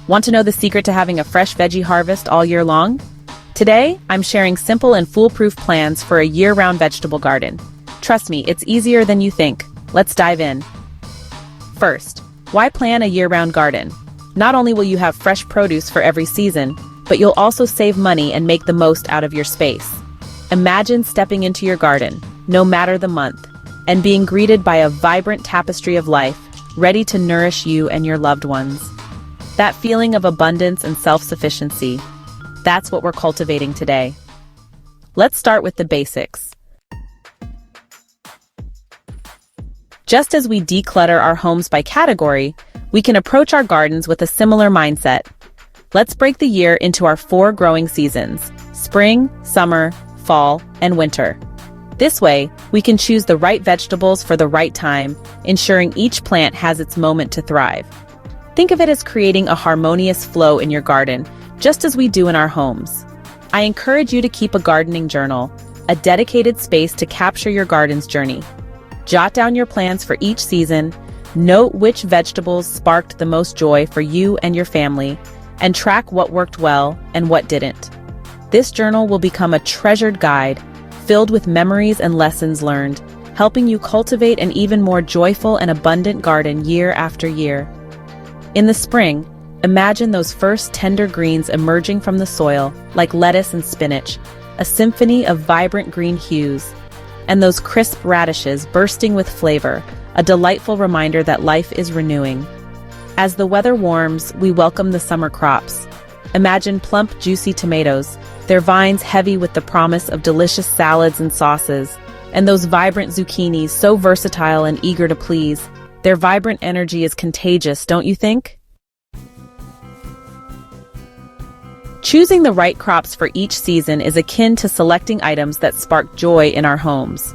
Want to know the secret to having a fresh veggie harvest all year long? Today, I'm sharing simple and foolproof plans for a year-round vegetable garden. Trust me, it's easier than you think. Let's dive in. First, why plan a year-round garden? Not only will you have fresh produce for every season, but you'll also save money and make the most out of your space. Imagine stepping into your garden, no matter the month, and being greeted by a vibrant tapestry of life, ready to nourish you and your loved ones. That feeling of abundance and self-sufficiency, that's what we're cultivating today. Let's start with the basics. Just as we declutter our homes by category, we can approach our gardens with a similar mindset. Let's break the year into our 4 growing seasons: spring, summer, fall, and winter. This way, we can choose the right vegetables for the right time, ensuring each plant has its moment to thrive. Think of it as creating a harmonious flow in your garden, just as we do in our homes. I encourage you to keep a gardening journal, a dedicated space to capture your garden's journey. Jot down your plans for each season, note which vegetables sparked the most joy for you and your family, and track what worked well and what didn't. This journal will become a treasured guide, filled with memories and lessons learned, helping you cultivate an even more joyful and abundant garden year after year. In the spring, imagine those first tender greens emerging from the soil, like lettuce and spinach, a symphony of vibrant green hues, and those crisp radishes bursting with flavor, a delightful reminder that life is renewing. As the weather warms, we welcome the summer crops. Imagine plump, juicy tomatoes, their vines heavy with the promise of delicious salads and sauces, and those vibrant zucchinis, so versatile and eager to please. Their vibrant energy is contagious, don't you think? Choosing the right crops for each season is akin to selecting items that spark joy in our homes.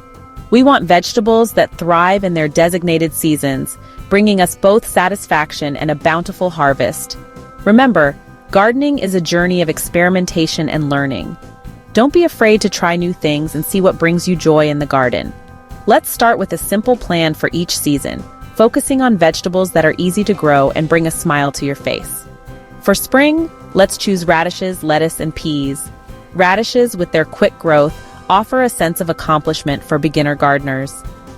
We want vegetables that thrive in their designated seasons, bringing us both satisfaction and a bountiful harvest. Remember, gardening is a journey of experimentation and learning. Don't be afraid to try new things and see what brings you joy in the garden. Let's start with a simple plan for each season, focusing on vegetables that are easy to grow and bring a smile to your face. For spring, let's choose radishes, lettuce, and peas. Radishes, with their quick growth, offer a sense of accomplishment for beginner gardeners.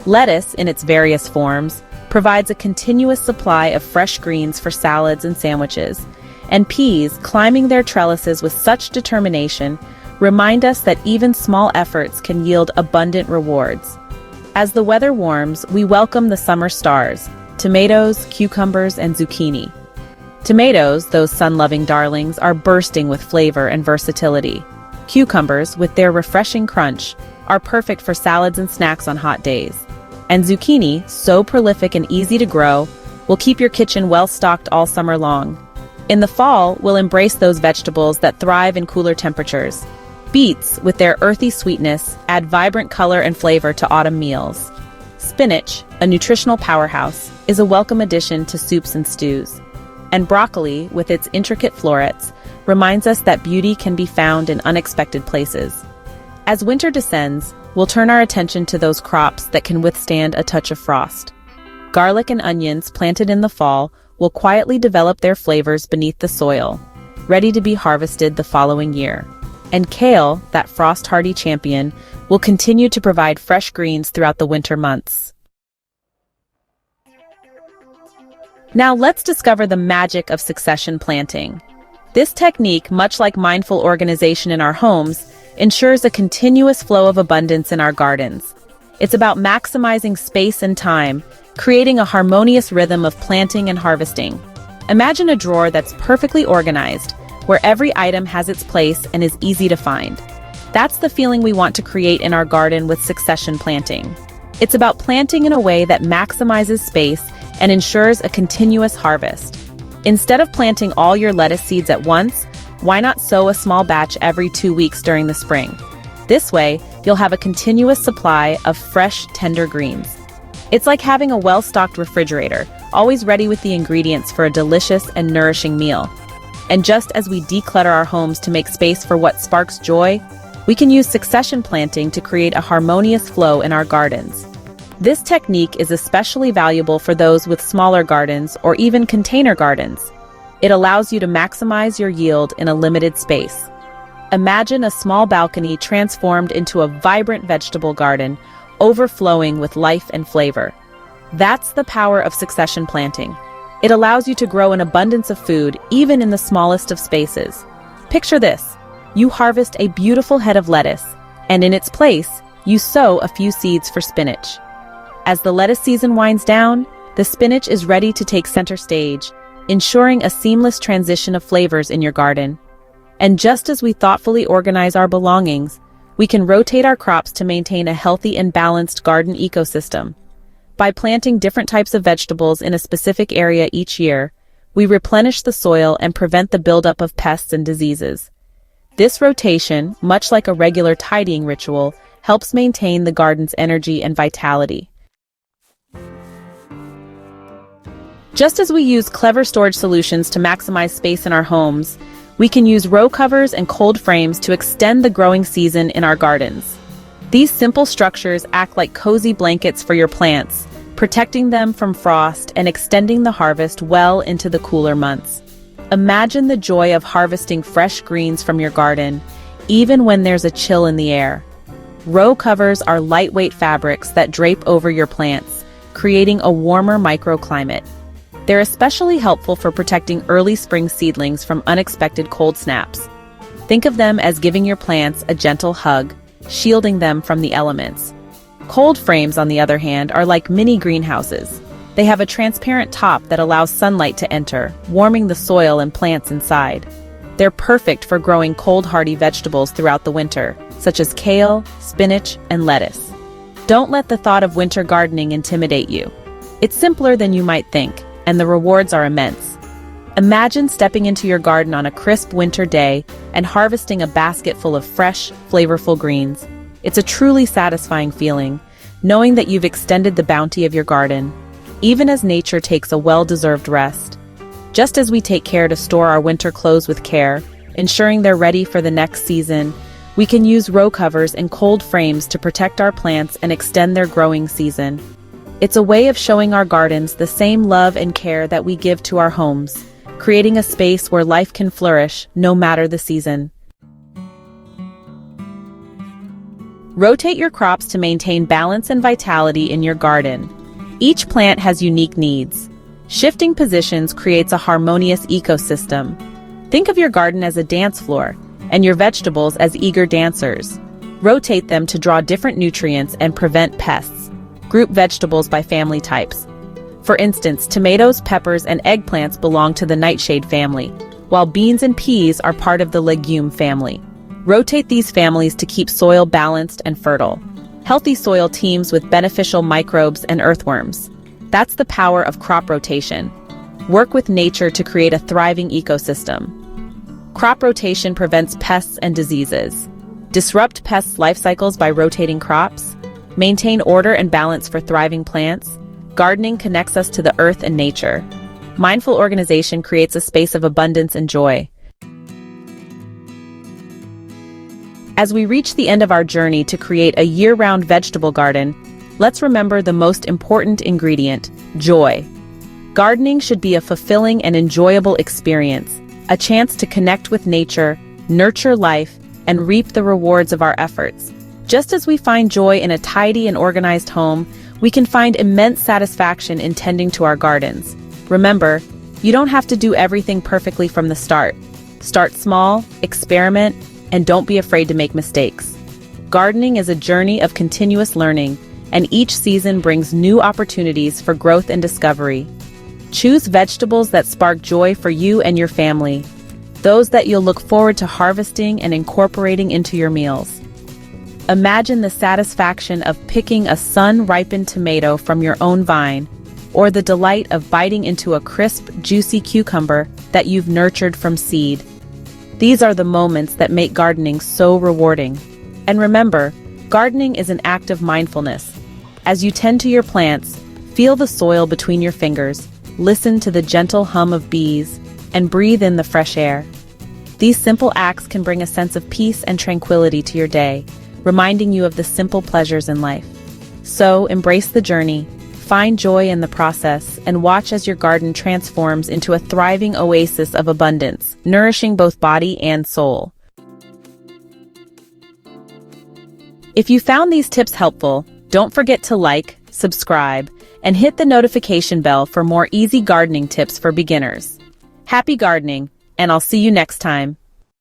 Lettuce, in its various forms, provides a continuous supply of fresh greens for salads and sandwiches. And peas, climbing their trellises with such determination, remind us that even small efforts can yield abundant rewards. As the weather warms, we welcome the summer stars: tomatoes, cucumbers, and zucchini. Tomatoes, those sun-loving darlings, are bursting with flavor and versatility. Cucumbers, with their refreshing crunch, are perfect for salads and snacks on hot days. And zucchini, so prolific and easy to grow, will keep your kitchen well-stocked all summer long. In the fall, we'll embrace those vegetables that thrive in cooler temperatures. Beets, with their earthy sweetness, add vibrant color and flavor to autumn meals. Spinach, a nutritional powerhouse, is a welcome addition to soups and stews. And broccoli, with its intricate florets, reminds us that beauty can be found in unexpected places. As winter descends, we'll turn our attention to those crops that can withstand a touch of frost. Garlic and onions, planted in the fall, will quietly develop their flavors beneath the soil, ready to be harvested the following year. And kale, that frost-hardy champion, will continue to provide fresh greens throughout the winter months. Now let's discover the magic of succession planting. This technique, much like mindful organization in our homes, ensures a continuous flow of abundance in our gardens. It's about maximizing space and time, creating a harmonious rhythm of planting and harvesting. Imagine a drawer that's perfectly organized, where every item has its place and is easy to find. That's the feeling we want to create in our garden with succession planting. It's about planting in a way that maximizes space and ensures a continuous harvest. Instead of planting all your lettuce seeds at once, why not sow a small batch every 2 weeks during the spring? This way, you'll have a continuous supply of fresh, tender greens. It's like having a well-stocked refrigerator, always ready with the ingredients for a delicious and nourishing meal. And just as we declutter our homes to make space for what sparks joy, we can use succession planting to create a harmonious flow in our gardens. This technique is especially valuable for those with smaller gardens or even container gardens. It allows you to maximize your yield in a limited space. Imagine a small balcony transformed into a vibrant vegetable garden, overflowing with life and flavor. That's the power of succession planting. It allows you to grow an abundance of food, even in the smallest of spaces. Picture this. You harvest a beautiful head of lettuce, and in its place, you sow a few seeds for spinach. As the lettuce season winds down, the spinach is ready to take center stage, ensuring a seamless transition of flavors in your garden. And just as we thoughtfully organize our belongings, we can rotate our crops to maintain a healthy and balanced garden ecosystem. By planting different types of vegetables in a specific area each year, we replenish the soil and prevent the buildup of pests and diseases. This rotation, much like a regular tidying ritual, helps maintain the garden's energy and vitality. Just as we use clever storage solutions to maximize space in our homes, we can use row covers and cold frames to extend the growing season in our gardens. These simple structures act like cozy blankets for your plants, protecting them from frost and extending the harvest well into the cooler months. Imagine the joy of harvesting fresh greens from your garden, even when there's a chill in the air. Row covers are lightweight fabrics that drape over your plants, creating a warmer microclimate. They're especially helpful for protecting early spring seedlings from unexpected cold snaps. Think of them as giving your plants a gentle hug, shielding them from the elements. Cold frames, on the other hand, are like mini greenhouses. They have a transparent top that allows sunlight to enter, warming the soil and plants inside. They're perfect for growing cold-hardy vegetables throughout the winter, such as kale, spinach, and lettuce. Don't let the thought of winter gardening intimidate you. It's simpler than you might think, and the rewards are immense. Imagine stepping into your garden on a crisp winter day and harvesting a basket full of fresh, flavorful greens. It's a truly satisfying feeling, knowing that you've extended the bounty of your garden, even as nature takes a well-deserved rest. Just as we take care to store our winter clothes with care, ensuring they're ready for the next season, we can use row covers and cold frames to protect our plants and extend their growing season. It's a way of showing our gardens the same love and care that we give to our homes, creating a space where life can flourish no matter the season. Rotate your crops to maintain balance and vitality in your garden. Each plant has unique needs. Shifting positions creates a harmonious ecosystem. Think of your garden as a dance floor, and your vegetables as eager dancers. Rotate them to draw different nutrients and prevent pests. Group vegetables by family types. For instance, tomatoes, peppers, and eggplants belong to the nightshade family, while beans and peas are part of the legume family. Rotate these families to keep soil balanced and fertile. Healthy soil teems with beneficial microbes and earthworms. That's the power of crop rotation. Work with nature to create a thriving ecosystem. Crop rotation prevents pests and diseases. Disrupt pests' life cycles by rotating crops. Maintain order and balance for thriving plants. Gardening connects us to the earth and nature. Mindful organization creates a space of abundance and joy. As we reach the end of our journey to create a year-round vegetable garden, let's remember the most important ingredient: joy. Gardening should be a fulfilling and enjoyable experience, a chance to connect with nature, nurture life, and reap the rewards of our efforts. Just as we find joy in a tidy and organized home, we can find immense satisfaction in tending to our gardens. Remember, you don't have to do everything perfectly from the start. Start small, experiment, and don't be afraid to make mistakes. Gardening is a journey of continuous learning, and each season brings new opportunities for growth and discovery. Choose vegetables that spark joy for you and your family, those that you'll look forward to harvesting and incorporating into your meals. Imagine the satisfaction of picking a sun-ripened tomato from your own vine, or the delight of biting into a crisp, juicy cucumber that you've nurtured from seed. These are the moments that make gardening so rewarding. And remember, gardening is an act of mindfulness. As you tend to your plants, feel the soil between your fingers, listen to the gentle hum of bees, and breathe in the fresh air. These simple acts can bring a sense of peace and tranquility to your day, reminding you of the simple pleasures in life. So, embrace the journey, find joy in the process, and watch as your garden transforms into a thriving oasis of abundance, nourishing both body and soul. If you found these tips helpful, don't forget to like, subscribe, and hit the notification bell for more easy gardening tips for beginners. Happy gardening, and I'll see you next time.